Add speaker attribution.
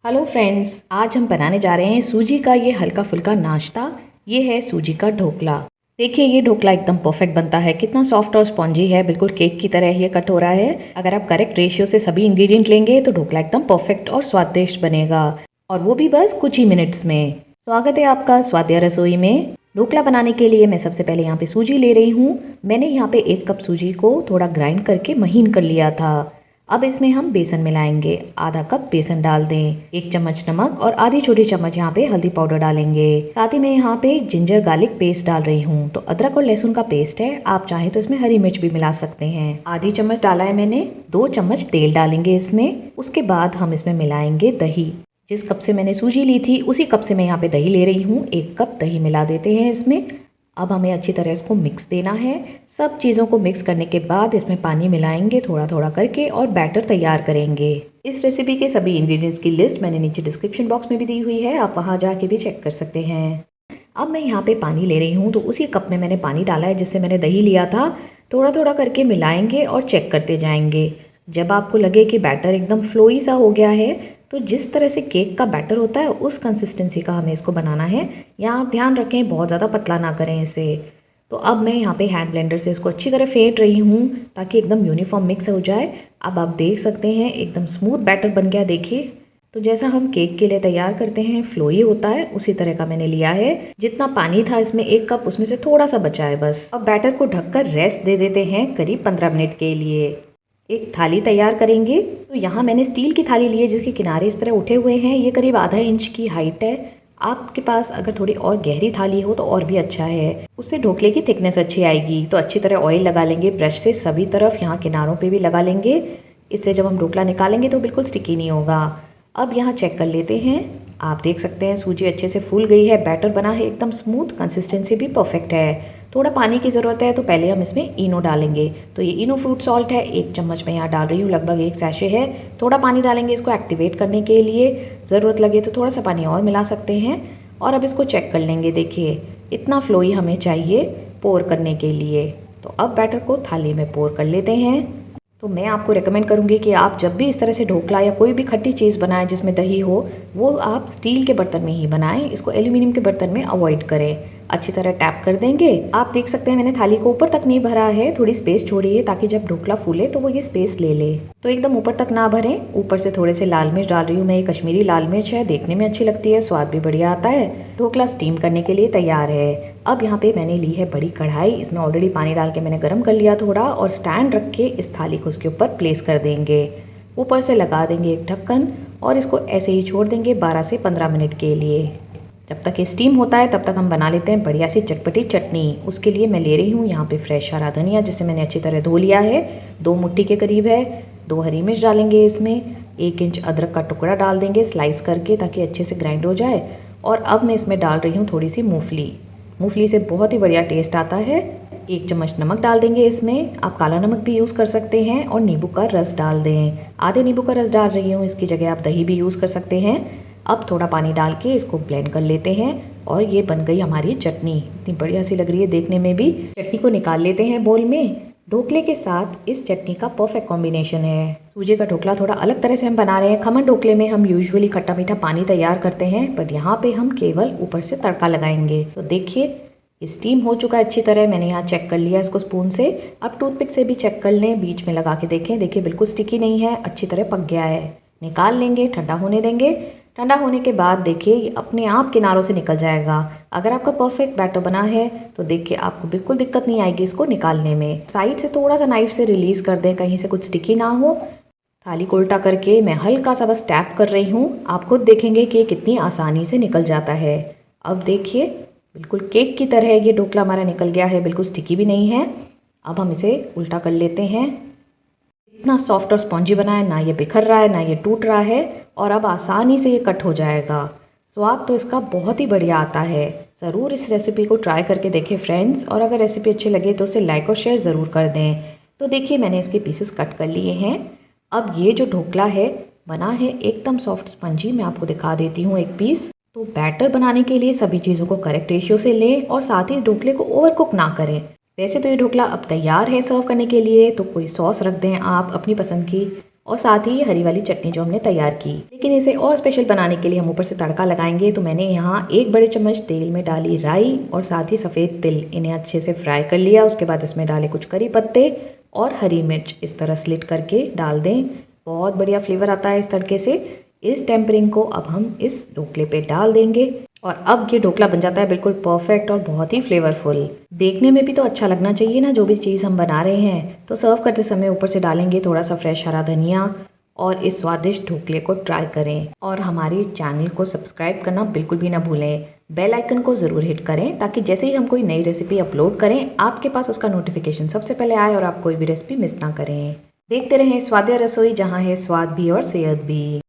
Speaker 1: Hello friends, आज हम बनाने जा रहे हैं सूजी का ये हल्का फुल्का नाश्ता। ये है सूजी का ढोकला। देखिए ये ढोकला एकदम परफेक्ट बनता है। कितना सॉफ्ट और स्पॉन्जी है, बिल्कुल केक की तरह ये कट हो रहा है। अगर आप करेक्ट रेशियो से सभी इंग्रेडिएंट लेंगे तो ढोकला एकदम परफेक्ट और स्वादिष्ट बनेगा, और वो भी बस कुछ ही मिनट्स में। स्वागत है आपका स्वादिया रसोई में। ढोकला बनाने के लिए मैं सबसे पहले यहाँ पे सूजी ले रही हूँ। मैंने यहाँ पे 1 कप सूजी को थोड़ा ग्राइंड करके महीन कर लिया था। अब इसमें हम बेसन मिलाएंगे। आधा कप बेसन डाल दें, 1 चम्मच नमक और आधी छोटी चम्मच यहाँ पे हल्दी पाउडर डालेंगे। साथ ही मैं यहाँ पे जिंजर गार्लिक पेस्ट डाल रही हूँ। तो अदरक और लहसुन का पेस्ट है, आप चाहें तो इसमें हरी मिर्च भी मिला सकते हैं। आधी चम्मच डाला है मैंने। 2 चम्मच तेल डालेंगे इसमें। उसके बाद हम इसमें मिलाएंगे दही। जिस कप से मैंने सूजी ली थी उसी कप से मैं यहाँ पे दही ले रही हूँ। 1 कप दही मिला देते हैं इसमें। अब हमें अच्छी तरह इसको मिक्स देना है। सब चीज़ों को मिक्स करने के बाद इसमें पानी मिलाएंगे थोड़ा थोड़ा करके और बैटर तैयार करेंगे। इस रेसिपी के सभी इंग्रेडिएंट्स की लिस्ट मैंने नीचे डिस्क्रिप्शन बॉक्स में भी दी हुई है, आप वहाँ जाके भी चेक कर सकते हैं। अब मैं यहाँ पे पानी ले रही हूँ, तो उसी कप में मैंने पानी डाला है जिससे मैंने दही लिया था। थोड़ा थोड़ा करके मिलाएंगे और चेक करते जाएंगे। जब आपको लगे कि बैटर एकदम फ्लोई सा हो गया है, तो जिस तरह से केक का बैटर होता है उस कंसिस्टेंसी का हमें इसको बनाना है। यहाँ आप ध्यान रखें, बहुत ज़्यादा पतला ना करें इसे। तो अब मैं यहाँ पे हैंड ब्लेंडर से इसको अच्छी तरह फेंट रही हूँ ताकि एकदम यूनिफॉर्म मिक्स हो जाए। अब आप देख सकते हैं एकदम स्मूथ बैटर बन गया। देखिए, तो जैसा हम केक के लिए तैयार करते हैं फ्लोई होता है, उसी तरह का मैंने लिया है। जितना पानी था इसमें 1 कप, उसमें से थोड़ा सा बचा है बस। अब बैटर को ढककर रेस्ट दे देते हैं करीब 15 मिनट के लिए। एक थाली तैयार करेंगे। तो यहाँ मैंने स्टील की थाली ली है जिसके किनारे इस तरह उठे हुए हैं। ये करीब आधा इंच की हाइट है। आपके पास अगर थोड़ी और गहरी थाली हो तो और भी अच्छा है, उससे ढोकले की थिकनेस अच्छी आएगी। तो अच्छी तरह ऑयल लगा लेंगे ब्रश से सभी तरफ, यहाँ किनारों पे भी लगा लेंगे। इससे जब हम ढोकला निकालेंगे तो बिल्कुल स्टिकी नहीं होगा। अब यहाँ चेक कर लेते हैं। आप देख सकते हैं सूजी अच्छे से फूल गई है, बैटर बना है एकदम स्मूथ, कंसिस्टेंसी भी परफेक्ट है। थोड़ा पानी की ज़रूरत है, तो पहले हम इसमें इनो डालेंगे। तो ये इनो फ्रूट सॉल्ट है, 1 चम्मच मैं यहाँ डाल रही हूँ, लगभग 1 सैशे है। थोड़ा पानी डालेंगे इसको एक्टिवेट करने के लिए। ज़रूरत लगे तो थोड़ा सा पानी और मिला सकते हैं। और अब इसको चेक कर लेंगे। देखिए इतना फ्लोई हमें चाहिए पोर करने के लिए। तो अब बैटर को थाली में पोर कर लेते हैं। तो मैं आपको रेकमेंड करूँगी कि आप जब भी इस तरह से ढोकला या कोई भी खट्टी चीज़ बनाएं जिसमें दही हो, वो आप स्टील के बर्तन में ही बनाएं। इसको एल्यूमिनियम के बर्तन में अवॉइड करें। अच्छी तरह टैप कर देंगे। आप देख सकते हैं मैंने थाली को ऊपर तक नहीं भरा है, थोड़ी स्पेस छोड़ी है ताकि जब ढोकला फूले तो वो ये स्पेस ले ले। तो एकदम ऊपर तक ना भरें। ऊपर से थोड़े से लाल मिर्च डाल रही हूँ मैं, ये कश्मीरी लाल मिर्च है, देखने में अच्छी लगती है, स्वाद भी बढ़िया आता है। ढोकला स्टीम करने के लिए तैयार है। अब यहाँ पे मैंने ली है बड़ी कढ़ाई, इसमें ऑलरेडी पानी डाल के मैंने गर्म कर लिया थोड़ा, और स्टैंड रख के इस थाली को उसके ऊपर प्लेस कर देंगे। ऊपर से लगा देंगे एक ढक्कन और इसको ऐसे ही छोड़ देंगे 12 से 15 मिनट के लिए। जब तक ये स्टीम होता है तब तक हम बना लेते हैं बढ़िया सी चटपटी चटनी। उसके लिए मैं ले रही हूँ यहाँ पे फ्रेश हरा धनिया, जिसे मैंने अच्छी तरह धो लिया है, 2 मुट्ठी के करीब है। 2 हरी मिर्च डालेंगे इसमें। 1 इंच अदरक का टुकड़ा डाल देंगे स्लाइस करके ताकि अच्छे से ग्राइंड हो जाए। और अब मैं इसमें डाल रही हूँ थोड़ी सी मूंगफली। मूंगफली से बहुत ही बढ़िया टेस्ट आता है। 1 चम्मच नमक डाल देंगे इसमें, आप काला नमक भी यूज़ कर सकते हैं। और नींबू का रस डाल दें, आधे नींबू का रस डाल रही हूँ, इसकी जगह आप दही भी यूज़ कर सकते हैं। अब थोड़ा पानी डाल के इसको ब्लेंड कर लेते हैं और ये बन गई हमारी चटनी। इतनी बढ़िया सी लग रही है देखने में भी। चटनी को निकाल लेते हैं बोल में। ढोकले के साथ इस चटनी का परफेक्ट कॉम्बिनेशन है। सूजी का ढोकला थोड़ा अलग तरह से हम बना रहे हैं। खमन ढोकले में हम यूजुअली खट्टा मीठा पानी तैयार करते हैं, बट यहाँ पे हम केवल ऊपर से तड़का लगाएंगे। तो देखिए स्टीम हो चुका है अच्छी तरह, मैंने यहाँ चेक कर लिया इसको स्पून से। अब टूथपिक से भी चेक कर लें, बीच में लगा के देखें। देखिए बिल्कुल स्टिकी नहीं है, अच्छी तरह पक गया है। निकाल लेंगे, ठंडा होने देंगे। ठंडा होने के बाद देखिए ये अपने आप किनारों से निकल जाएगा। अगर आपका परफेक्ट बैटर बना है तो देखिए आपको बिल्कुल दिक्कत नहीं आएगी इसको निकालने में। साइड से थोड़ा सा नाइफ से रिलीज़ कर दें, कहीं से कुछ स्टिकी ना हो। थाली को उल्टा करके मैं हल्का सा बस टैप कर रही हूँ, आप खुद देखेंगे कि कितनी आसानी से निकल जाता है। अब देखिए बिल्कुल केक की तरह ये ढोकला हमारा निकल गया है, बिल्कुल स्टिकी भी नहीं है। अब हम इसे उल्टा कर लेते हैं। इतना सॉफ्ट और स्पॉन्जी बना है, ना ये बिखर रहा है ना ये टूट रहा है, और अब आसानी से ये कट हो जाएगा। स्वाद तो इसका बहुत ही बढ़िया आता है। ज़रूर इस रेसिपी को ट्राई करके देखें फ्रेंड्स, और अगर रेसिपी अच्छी लगे तो उसे लाइक और शेयर ज़रूर कर दें। तो देखिए मैंने इसके पीसेस कट कर लिए हैं। अब ये जो ढोकला है बना है एकदम सॉफ्ट स्पंजी, मैं आपको दिखा देती हूँ एक पीस। तो बैटर बनाने के लिए सभी चीज़ों को करेक्ट रेशियो से लें और साथ ही ढोकले को ओवर कुक ना करें। वैसे तो ये ढोकला अब तैयार है सर्व करने के लिए, तो कोई सॉस रख दें आप अपनी पसंद की। और साथ ही हरी वाली चटनी जो हमने तैयार की। लेकिन इसे और स्पेशल बनाने के लिए हम ऊपर से तड़का लगाएंगे। तो मैंने यहाँ 1 बड़े चम्मच तेल में डाली राई और साथ ही सफ़ेद तिल, इन्हें अच्छे से फ्राई कर लिया। उसके बाद इसमें डाले कुछ करी पत्ते और हरी मिर्च, इस तरह स्लिट करके डाल दें। बहुत बढ़िया फ्लेवर आता है इस तड़के से। इस टेम्परिंग को अब हम इस ढोकले पे डाल देंगे और अब ये ढोकला बन जाता है बिल्कुल परफेक्ट और बहुत ही फ्लेवरफुल। देखने में भी तो अच्छा लगना चाहिए ना जो भी चीज़ हम बना रहे हैं। तो सर्व करते समय ऊपर से डालेंगे थोड़ा सा फ्रेश हरा धनिया और इस स्वादिष्ट ढोकले को ट्राई करें। और हमारे चैनल को सब्सक्राइब करना बिल्कुल भी ना भूलें। बेल आइकन को ज़रूर हिट करें ताकि जैसे ही हम कोई नई रेसिपी अपलोड करें आपके पास उसका नोटिफिकेशन सबसे पहले आए और आप कोई भी रेसिपी मिस ना करें। देखते रहें स्वादिष्ट रसोई, जहाँ है स्वाद भी और सेहत भी।